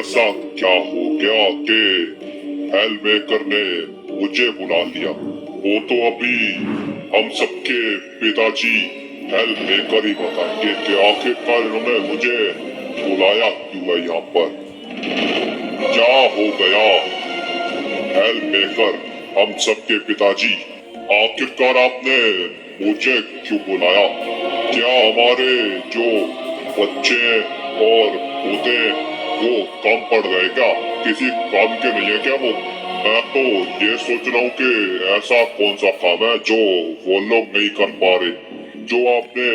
ऐसा क्या हो गया कि हेलमेकर ने मुझे बुला लिया। वो तो अभी हम सबके पिताजी हेलमेकर ही बताएंगे कि आखिरकार इन्होंने मुझे बुलाया क्यों है यहाँ पर। क्या हो गया हेलमेकर, हम सबके पिताजी, आखिरकार आपने मुझे क्यों बुलाया? क्या हमारे जो बच्चे और पौधे वो कम पड़ गए क्या? किसी काम के नहीं है क्या वो? मैं तो ये सोच रहा हूँ कि ऐसा कौन सा काम है जो वो लोग नहीं कर पा रहे, जो आपने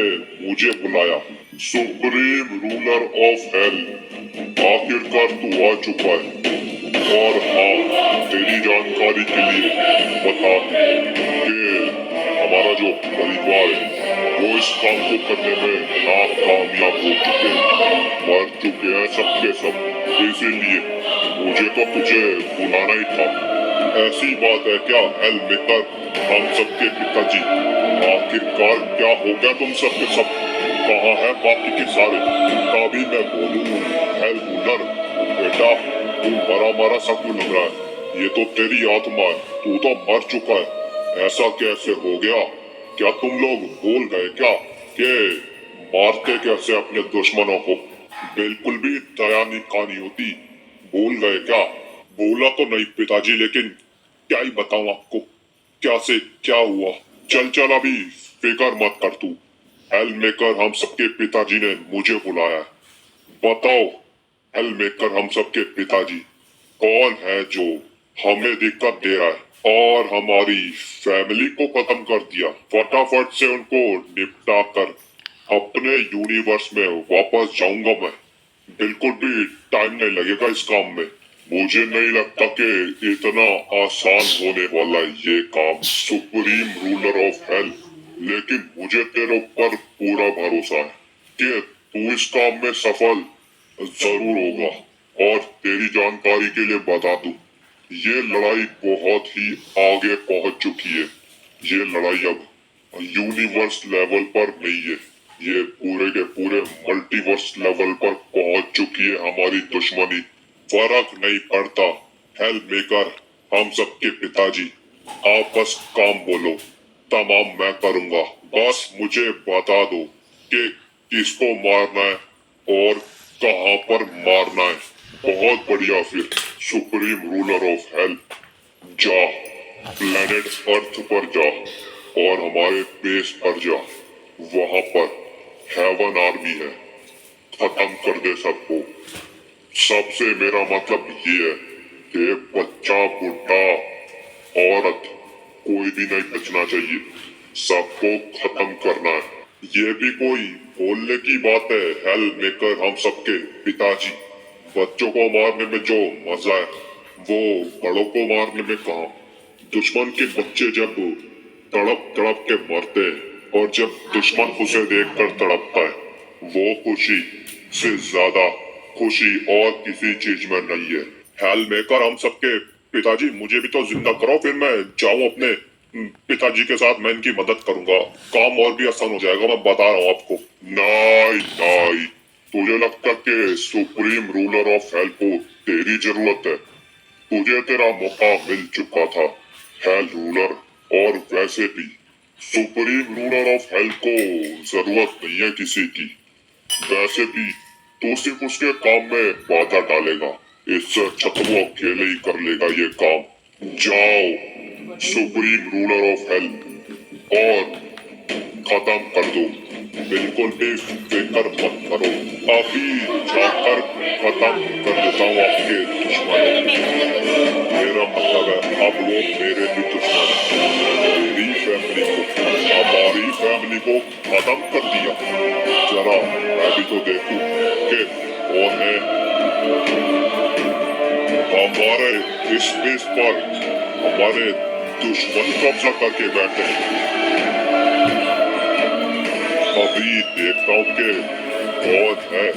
मुझे बुलाया। सुप्रीम रूलर ऑफ हेल, आखिरकार तू आ चुका है। और हाँ, तेरी जानकारी के लिए बता कि हमारा जो परिवार है वो इस काम को करने में नाकामयाब हो चुके हैं, मर चुके हैं सबके सब। इसीलिए मुझे तो तुझे बुलाना ही था। ऐसी बात है क्या हेलमेकर, हम सबके पिताजी? आखिरकार क्या हो गया तुम सबके सब? कहाँ है बाकी के सारे? तभी मैं बोलूँ हेलमेकर, बेटा तू मरा मरा सा क्यों लग रहा है? ये तो तेरी आत्मा है, तू तो मर चुका है। ऐसा कैसे हो गया? क्या तुम लोग भूल गए क्या कि मारते कैसे अपने दुश्मनों को? बिल्कुल भी दया नहीं खानी होती। भूल गए क्या? भूला तो नहीं पिताजी, लेकिन क्या ही बताऊं आपको क्या से क्या हुआ। चल चल अभी फिकर मत कर तू। हेलमेकर, हम सबके पिताजी ने मुझे बुलाया है। बताओ हेलमेकर, हम सबके पिताजी, कौन है जो हमें दिक्कत दे रहा है और हमारी फैमिली को खत्म कर दिया? फटाफट से उनको निपटा कर अपने यूनिवर्स में वापस जाऊंगा मैं। बिल्कुल भी टाइम नहीं लगेगा इस काम में। मुझे नहीं लगता कि इतना आसान होने वाला ये काम, सुप्रीम रूलर ऑफ हेल। लेकिन मुझे तेरे ऊपर पूरा भरोसा है कि तू इस काम में सफल जरूर होगा। और तेरी जानकारी के लिए बता दूं, ये लड़ाई बहुत ही आगे पहुंच चुकी है। ये लड़ाई अब यूनिवर्स लेवल पर नहीं है, ये पूरे के पूरे मल्टीवर्स लेवल पर पहुंच चुकी है हमारी दुश्मनी। फर्क नहीं पड़ता हेलमेकर, हम सबके पिताजी, आप बस काम बोलो, तमाम मैं करूंगा। बस मुझे बता दो कि किसको मारना है और कहां पर मारना है। बहुत बढ़िया, फिर सुप्रीम रूलर ऑफ हेल, जा प्लेनेट अर्थ पर जा और हमारे बेस पर जा। वहां पर हेवन आर्मी है, खत्म कर दे सबको। सबसे मेरा मतलब ये है कि बच्चा, बुढ़ा, औरत, कोई भी नहीं बचना चाहिए। सबको खत्म करना है। ये भी कोई बोलने की बात है हेलमेकर, हम सबके पिताजी? बच्चों को मारने में जो मजा है वो बड़ों को मारने में कहाँ? दुश्मन के बच्चे जब तड़प तड़प के मरते हैं और जब दुश्मन उसे देखकर तड़पता है, वो खुशी से ज्यादा खुशी और किसी चीज में नहीं है। हेलमेकर, हम सबके पिताजी, मुझे भी तो जिंदा करो, फिर मैं जाऊं अपने पिताजी के साथ। मैं इनकी मदद करूंगा, काम और भी आसान हो जाएगा, मैं बता रहा हूँ आपको। नहीं नहीं, तुझे लगता है कि सुप्रीम रूलर ऑफ हेल को तेरी जरूरत है? तुझे तेरा मौका मिल चुका था हेल रूलर। और वैसे भी सुप्रीम रूलर ऑफ हेल को जरूरत नहीं है किसी की। वैसे भी तू सिर्फ उसके काम में बाधा डालेगा, इससे अच्छा तो वो अकेले ही कर लेगा ये काम। जाओ सुप्रीम रूलर ऑफ हेल और खत्म कर दो। बिल्कुल भी फिक्र मत करो, अभी जाकर खत्म कर देता हूँ आपके दुश्मनों को। मेरा मतलब है अब वो मेरे भी दुश्मन हैं। मेरी फैमिली को, हमारी फैमिली को खत्म कर दिया। जरा मैं भी तो देखूं कि कौन है हमारे स्पेस पर हमारे दुश्मन कब्जा करके बैठे हैं। अभी देखता हूँ कि कौन है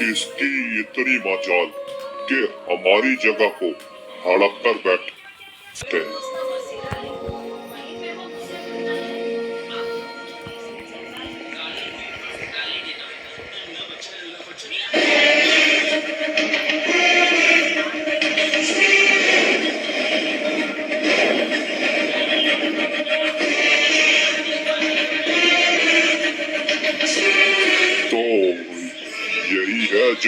इसकी इतनी मजाल कि हमारी जगह को हड़प कर बैठते हैं।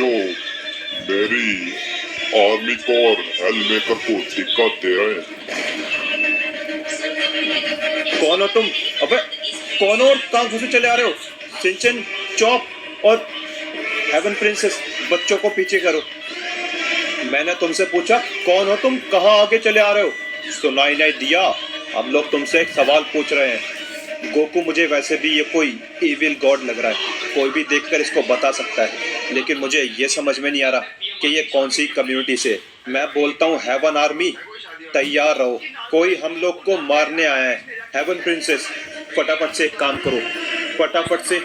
मेरी आर्मी को और हेलमेकर को दिक्कत दे रहे हैं। कौन हो तुम? अबे कौन हो और कहाँ घुसे चले आ रहे हो? चिंचन, चॉप और हेवन प्रिंसेस, बच्चों को पीछे करो। मैंने तुमसे पूछा कौन हो तुम, कहाँ आगे चले आ रहे हो? सुनाई नहीं दिया? हम लोग तुमसे एक सवाल पूछ रहे हैं। गोकू, मुझे वैसे भी ये कोई इविल गॉड लग रहा है, कोई भी देखकर इसको बता सकता है, लेकिन मुझे ये समझ में नहीं आ रहा कि ये कौन सी कम्युनिटी से। मैं बोलता हूँ हेवन आर्मी, तैयार रहो, कोई हम लोग को मारने आया है। हेवन प्रिंसेस, फटाफट से एक काम करो, फटाफट से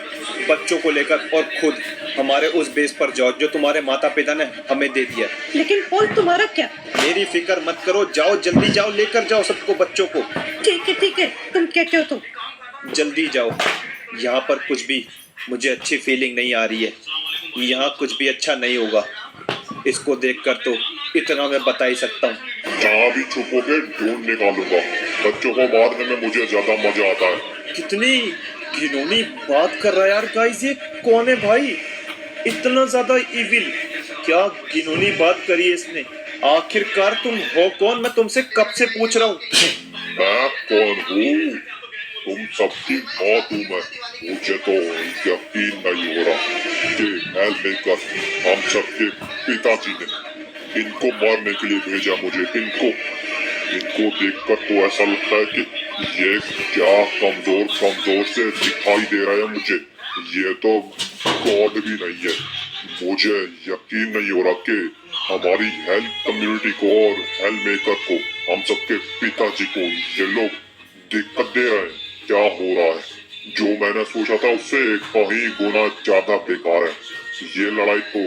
बच्चों को लेकर और खुद हमारे उस बेस पर जाओ जो तुम्हारे माता पिता ने हमें दे दिया। लेकिन पॉल, तुम्हारा क्या? मेरी फिक्र मत करो, जाओ जल्दी जाओ, लेकर जाओ सबको, बच्चों को। ठीक है, तुम कहते हो तो। जल्दी जाओ, यहाँ पर कुछ भी मुझे अच्छी फीलिंग नहीं आ रही है, यहाँ कुछ भी अच्छा नहीं होगा। इसको देखकर तो इतना मैं बता ही सकता हूँ। जहाँ भी छुपोगे ढूंढ निकालूंगा। बच्चों को मारने में मुझे ज्यादा मजा आता है। कितनी घिनौनी बात कर रहा है यार गाइस, ये कौन है भाई? इतना ज्यादा इविल, क्या घिनौनी बात करी है इसने? आखिरकार तुम हो कौन? मैं तुमसे कब से पूछ रहा हूँ। मैं कौन हूँ? तुम सबकी मौत हूँ मैं। मुझे तो यकीन नहीं हो रहा कि हेलमेकर हम सबके पिताजी ने इनको मारने के लिए भेजा मुझे। इनको देखकर तो ऐसा लगता है कि ये क्या कमजोर से दिखाई दे रहा है मुझे। ये तो गॉड भी नहीं है। मुझे यकीन नहीं हो रहा कि हमारी हेल्थ कम्युनिटी को और हेलमेकर को, हम सबके पिताजी को ये लोग दिक्कत दे रहे हैं। क्या हो रहा है? जो मैंने सोचा था उससे कहीं गुना ज्यादा बेकार है। ये लड़ाई तो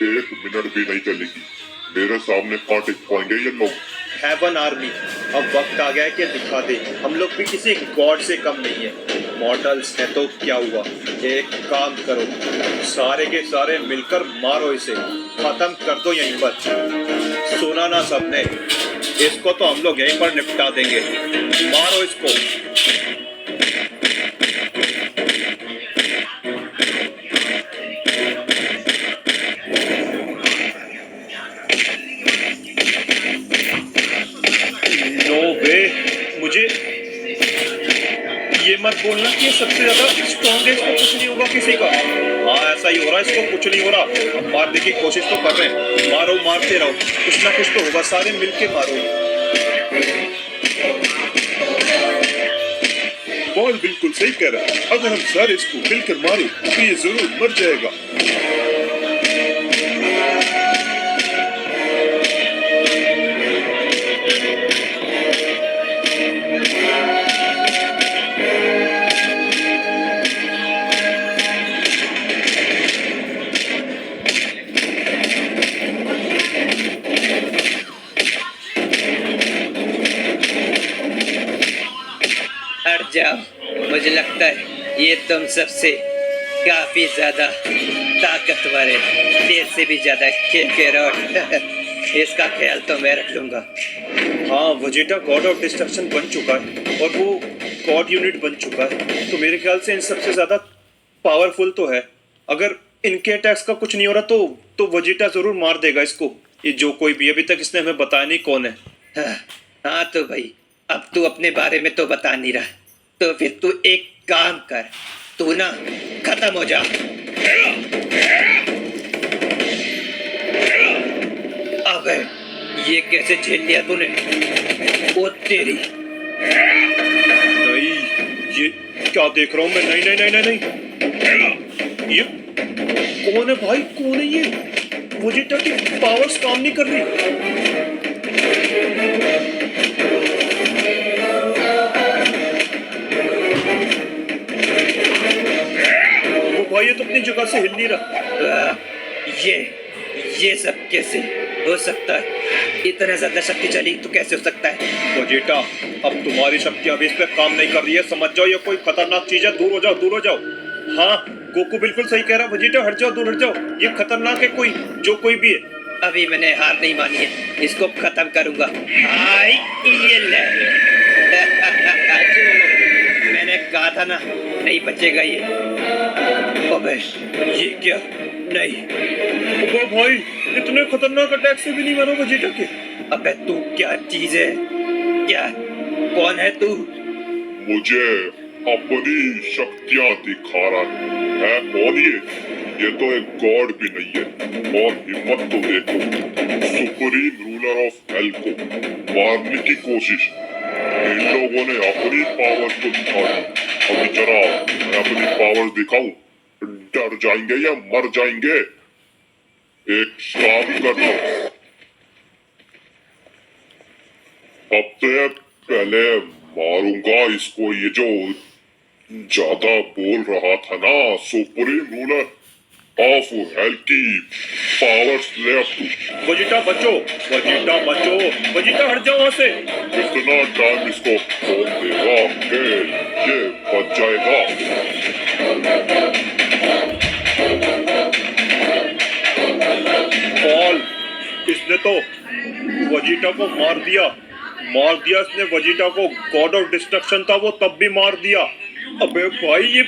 1 मिनट भी नहीं चलेगी। मेरे सामने कहाँ टिक पाएंगे ये लोग? हेवन आर्मी, अब वक्त आ गया है कि दिखा दे, हम लोग भी किसी गॉड से कम नहीं है। मॉडल्स है तो क्या हुआ, एक काम करो, सारे के सारे मिलकर मारो इसे, खत्म कर दो यहीं पर। सुना ना सबने? इसको तो हम लोग यहीं पर निपटा देंगे। मारो इसको। नो वे, मुझे ये मत बोलना कि ये सबसे ज्यादा स्ट्रॉन्गेस्ट को कुछ नहीं होगा किसी का। हाँ ऐसा ही हो रहा है, इसको कुछ नहीं हो रहा। हम मारने की कोशिश तो कर रहे हैं, मारो, मारते रहो, कुछ ना कुछ तो होगा, सारे मिलके मारो। पॉल बिल्कुल सही कह रहा है। अगर हम सारे इसको मिलकर मारे तो ये जरूर मर जाएगा। हट जाओ, मुझे लगता है ये तुम सबसे काफी ज्यादा ताकतवर है, तेरे से भी ज्यादा केकेरोट। इसका ख्याल तो मैं रख लूंगा। हाँ, वेजिटा गॉड ऑफ डिस्ट्रक्शन बन चुका है और वो गॉड यूनिट बन चुका है, तो मेरे ख्याल से इन सबसे ज्यादा पावरफुल तो है। अगर इनके अटैक्स का कुछ नहीं हो रहा तो वेजिटा जरूर मार देगा इसको। ये जो कोई भी, अभी तक इसने हमें बताया नहीं कौन है। हाँ तो भाई, अब तू अपने बारे में तो बता नहीं रहा, तो फिर तू एक काम कर, तू ना खत्म हो जा। अबे ये कैसे झेल लिया तूने? ओ तेरी। नहीं, ये क्या देख रहा हूँ मैं? नहीं नहीं नहीं नहीं नहीं, ये कौन है भाई? कौन है ये? वेजिटा की पावर्स काम नहीं कर रही। भाई ये तो अपनी जगह से हिल नहीं रहा। ये सब कैसे हो सकता है? इतना ज्यादा शक्तिशाली तो कैसे हो सकता है? वेजिटा, अब तुम्हारी शक्ति अभी इस पे काम नहीं कर रही है, समझ जाओ ये कोई खतरनाक चीज है। दूर हो जाओ, दूर हो जाओ। हाँ, गोकू बिल्कुल सही कह रहा है। वेजिटा हट जाओ, दूर हट जाओ, ये खतरनाक है, कोई जो कोई भी है। अभी मैंने हार नहीं मानी है, इसको खत्म करूंगा। हाय ये ले। मैंने कहा था ना, नहीं बचेगा ये। अबे ये क्या? नहीं। ओ भाई, इतने खतरनाक अटैक से भी नहीं मरो वेजिटा के। अबे तू क्या चीज है? क्या? कौन है तू? मुझे अपनी शक्तियां दिखा रहा है कौन ये तो एक गॉड भी नहीं है। और हिम्मत तो देखो, सुप्रीम रूलर ऑफ हेल को मारने की कोशिश। इन लोगों ने अपनी पावर को दिखाई। अभी जरा मैं अपनी पावर दिखाऊं, डर जाएंगे या मर जाएंगे। एक काम कर लो, सबसे पहले मारूंगा इसको, ये जो ज्यादा बोल रहा था ना, सुप्रीम रूलर ऑफ हेल की पावर्स लेफ्ट। वेजिटा बचो, वेजिटा बचो, वेजिटा हट जाओ वहां से। कितना टाइम इसको फोन देगा कि ये बच जाएगा। पॉल, इसने तो वेजिटा को मार दिया इसने वेजिटा को। गॉड ऑफ डिस्ट्रक्शन था वो, तब भी मार दिया। अबे भाई, ये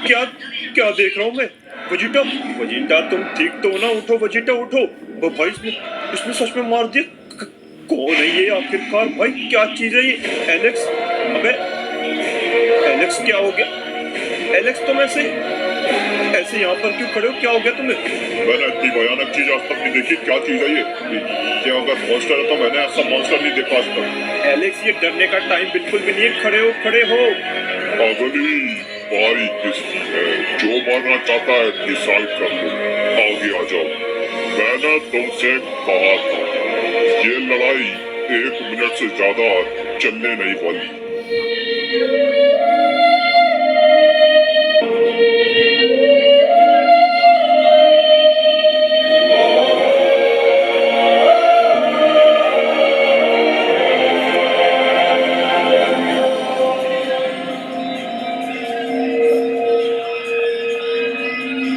क्या क्या देख रहा हूँ मैं। वेजिटा, वेजिटा तुम ठीक तो हो ना? उठो वेजिटा, उठो। भाई, इसने सच में मार दिया। कौन है ये आखिरकार? भाई क्या चीज है ये? एलेक्स? अबे एलेक्स, क्या हो गया? एलेक्स, तुम ऐसे यहाँ पर क्यों खड़े हो? क्या हो गया तुम्हें? मैंने इतनी भयानक चीज आज तक नहीं देखी। क्या चीज है ये अगर मॉन्स्टर है तो मैंने ऐसा मॉन्स्टर नहीं देखा आज तक। एलेक्स, ये डरने का टाइम बिल्कुल भी नहीं है। खड़े हो, खड़े हो। अगली बारी किसकी है? जो मारना चाहता है डिसाइड कर लो, आगे आ जाओ। मैंने तुमसे कहा था ये लड़ाई 1 मिनट से ज्यादा चलने नहीं वाली।